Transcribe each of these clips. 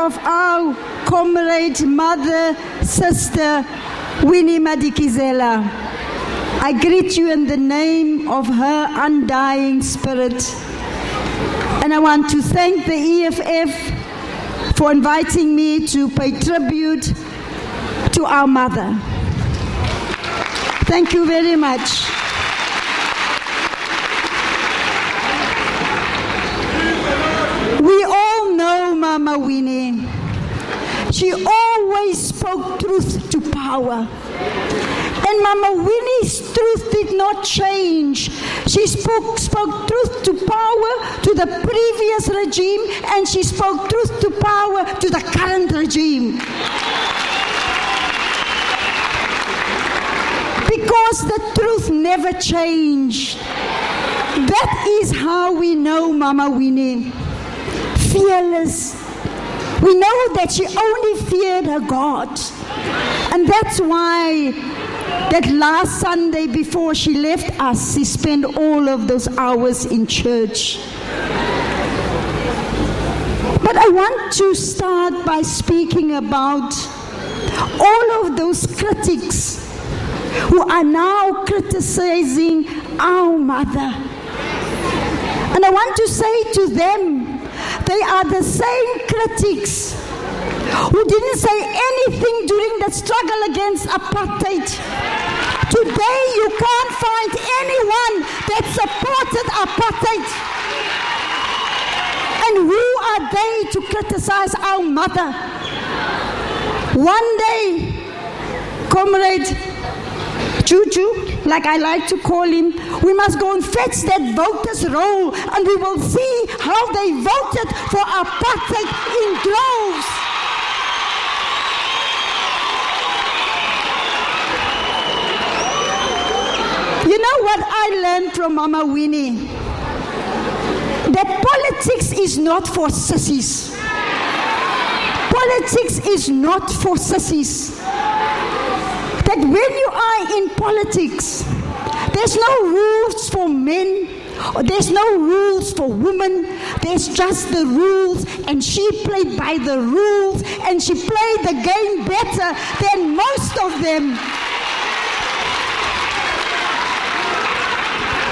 of our comrade, mother, sister, Winnie Madikizela. I greet you in the name of her undying spirit. And I want to thank the EFF for inviting me to pay tribute to our mother. Thank you very much. We all know Mama Winnie. She always spoke truth to power. And Mama Winnie's truth did not change. She spoke truth to power to the previous regime, and she spoke truth to power to the current regime. Because the truth never changed. That is how we know Mama Winnie. Fearless. We know that she only feared her God. And that's why that last Sunday before she left us, she spent all of those hours in church. But I want to start by speaking about all of those critics who are now criticizing our mother. And I want to say to them, they are the same critics who didn't say anything during the struggle against apartheid. Today you can't find anyone that supported apartheid. And who are they to criticize our mother? One day, Comrade Juju, like I like to call him, we must go and fetch that voters' roll, and we will see how they voted for apartheid in droves. You know what I learned from Mama Winnie? That politics is not for sissies. Politics is not for sissies. That when you are in politics, there's no rules for men, or there's no rules for women, there's just the rules, and she played by the rules, and she played the game better than most of them.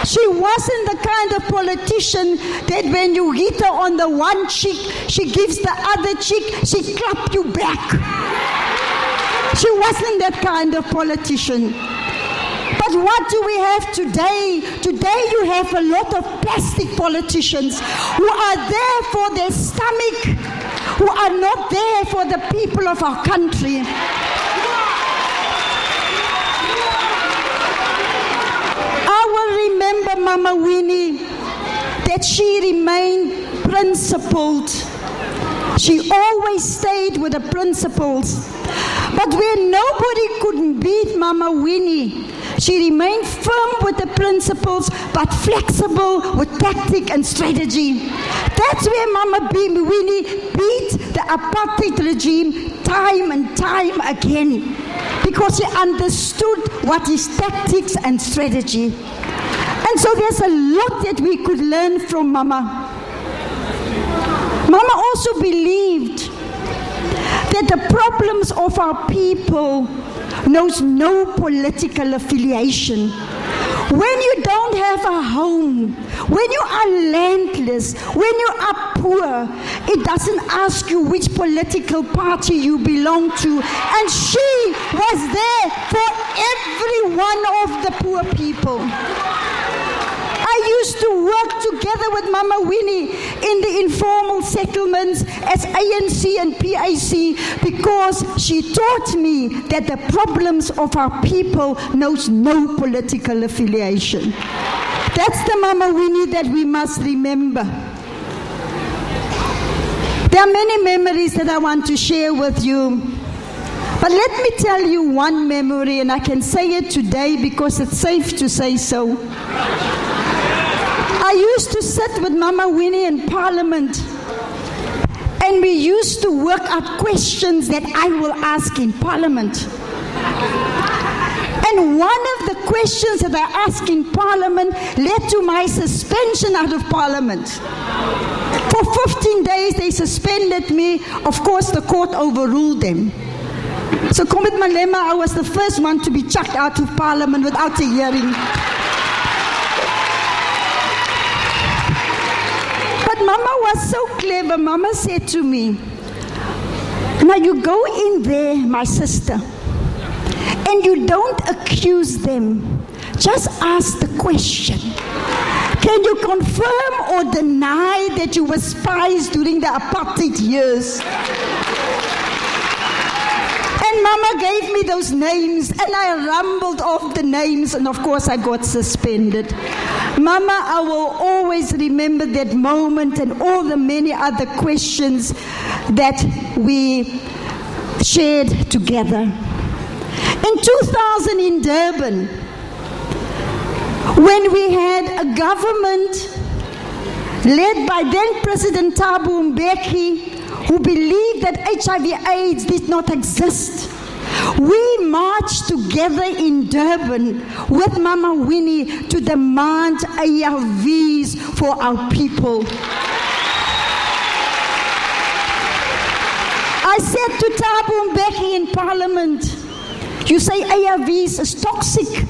She wasn't the kind of politician that when you hit her on the one cheek, she gives the other cheek, she claps you back. She wasn't that kind of politician. But what do we have today? Today you have a lot of plastic politicians who are there for their stomach, who are not there for the people of our country. I will remember Mama Winnie, that she remained principled. She always stayed with the principles. But when nobody could beat Mama Winnie, she remained firm with the principles, but flexible with tactic and strategy. That's where Mama Winnie beat the apartheid regime time and time again, because she understood what is tactics and strategy. And so there's a lot that we could learn from Mama. Mama also believed that the problems of our people knows no political affiliation. When you don't have a home, when you are landless, when you are poor, it doesn't ask you which political party you belong to. And she was there for every one of the poor people. I used to work together with Mama Winnie in the informal settlements as ANC and PAC, because she taught me that the problems of our people knows no political affiliation. That's the Mama Winnie that we must remember. There are many memories that I want to share with you. But let me tell you one memory, and I can say it today because it's safe to say so. I used to sit with Mama Winnie in Parliament, and we used to work out questions that I will ask in Parliament. And one of the questions that I asked in Parliament led to my suspension out of Parliament for For 15 days, they suspended me. Of course, the court overruled them. So, Comrade Malema, I was the first one to be chucked out of Parliament without a hearing. But Mama was so clever. Mama said to me, now you go in there, my sister, and you don't accuse them. Just ask the question. Can you confirm or deny that you were spies during the apartheid years? And Mama gave me those names, and I rumbled off the names, and of course I got suspended. Mama, I will always remember that moment and all the many other questions that we shared together. In 2000 in Durban, when we had a government led by then President Thabo Mbeki, who believed that HIV/AIDS did not exist, we marched together in Durban with Mama Winnie to demand ARVs for our people. I said to Thabo Mbeki in Parliament, you say ARVs is toxic.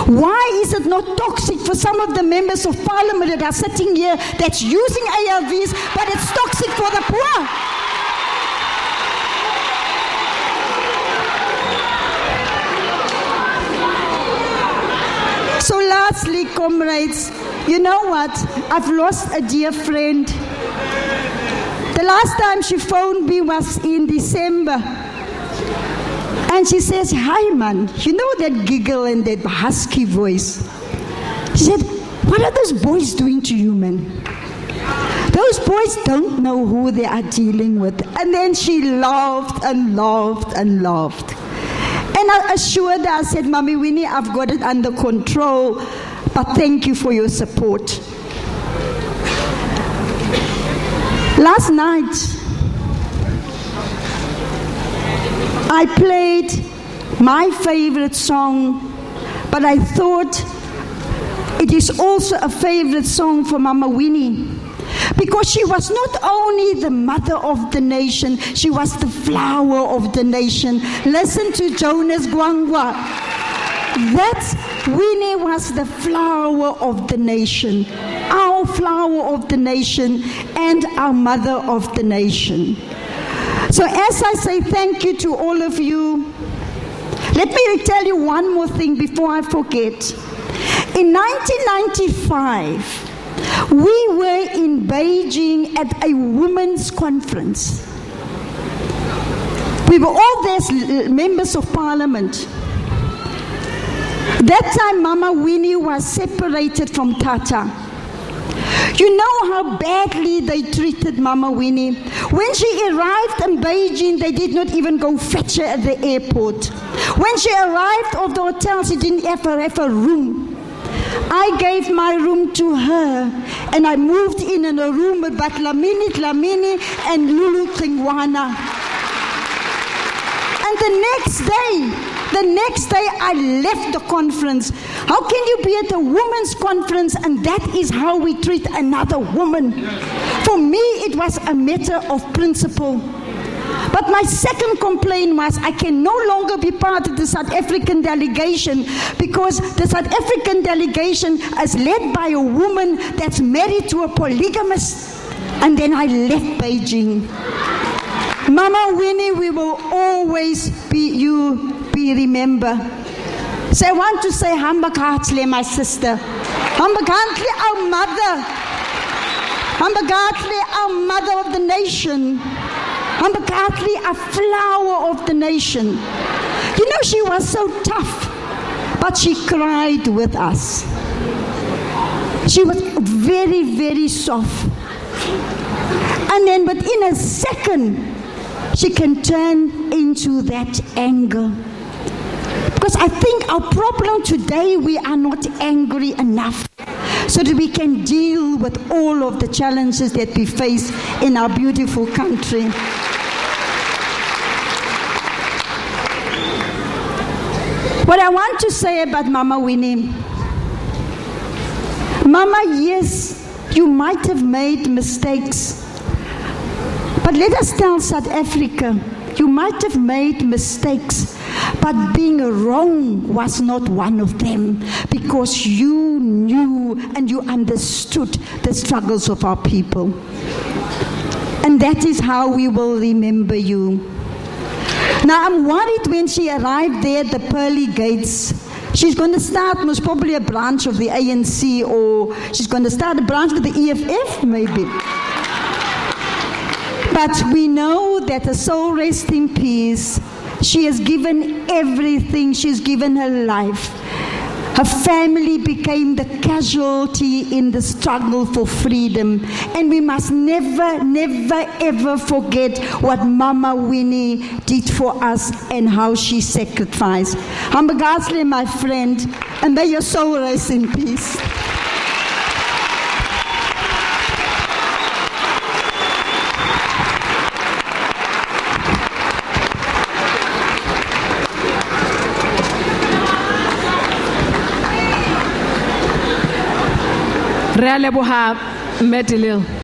Why is it not toxic for some of the members of Parliament that are sitting here that's using ARVs, but it's toxic for the poor? So lastly, comrades, you know what? I've lost a dear friend. The last time she phoned me was in December. And she says, hi man, you know that giggle and that husky voice? She said, what are those boys doing to you, man? Those boys don't know who they are dealing with. And then she laughed and laughed and laughed. And I assured her, I said, Mama Winnie, I've got it under control, but thank you for your support. Last night, I played my favorite song, but I thought it is also a favorite song for Mama Winnie, because she was not only the mother of the nation, she was the flower of the nation. Listen to Jonas Gwangwa. That Winnie was the flower of the nation, our flower of the nation, and our mother of the nation. So as I say thank you to all of you, let me tell you one more thing before I forget. In 1995, we were in Beijing at a women's conference. We were all there as members of parliament. That time Mama Winnie was separated from Tata. You know how badly they treated Mama Winnie. When she arrived in Beijing, they did not even go fetch her at the airport. When she arrived at the hotel, she didn't ever have a room. I gave my room to her, and I moved in a room with Dlamini and Lulu Tingwana. And the next day I left the conference. How can you be at a women's conference and that is how we treat another woman? For me, it was a matter of principle. But my second complaint was I can no longer be part of the South African delegation because the South African delegation is led by a woman that's married to a polygamist. And then I left Beijing. Mama Winnie, we will always be remember. So I want to say Hambakatle, my sister. Hambakatle, our mother. Hambakatle, our mother of the nation. Hambakatle, a flower of the nation. You know, she was so tough, but she cried with us. She was very, very soft. And then within a second, she can turn into that anger. Because I think our problem today, we are not angry enough so that we can deal with all of the challenges that we face in our beautiful country. What I want to say about Mama Winnie, Mama, yes, You might have made mistakes. But let us tell South Africa, you might have made mistakes, but being wrong was not one of them, because you knew and you understood the struggles of our people. And that is how we will remember you. Now, I'm worried when she arrived there at the pearly gates. She's going to start most probably a branch of the ANC, or she's going to start a branch with the EFF, maybe. But we know that her soul rest in peace. She has given everything. She's given her life. Her family became the casualty in the struggle for freedom. And we must never, never, ever forget what Mama Winnie did for us and how she sacrificed. Hambagatsle, my friend, and may your soul rest in peace. Re a leboha Mme De Lille.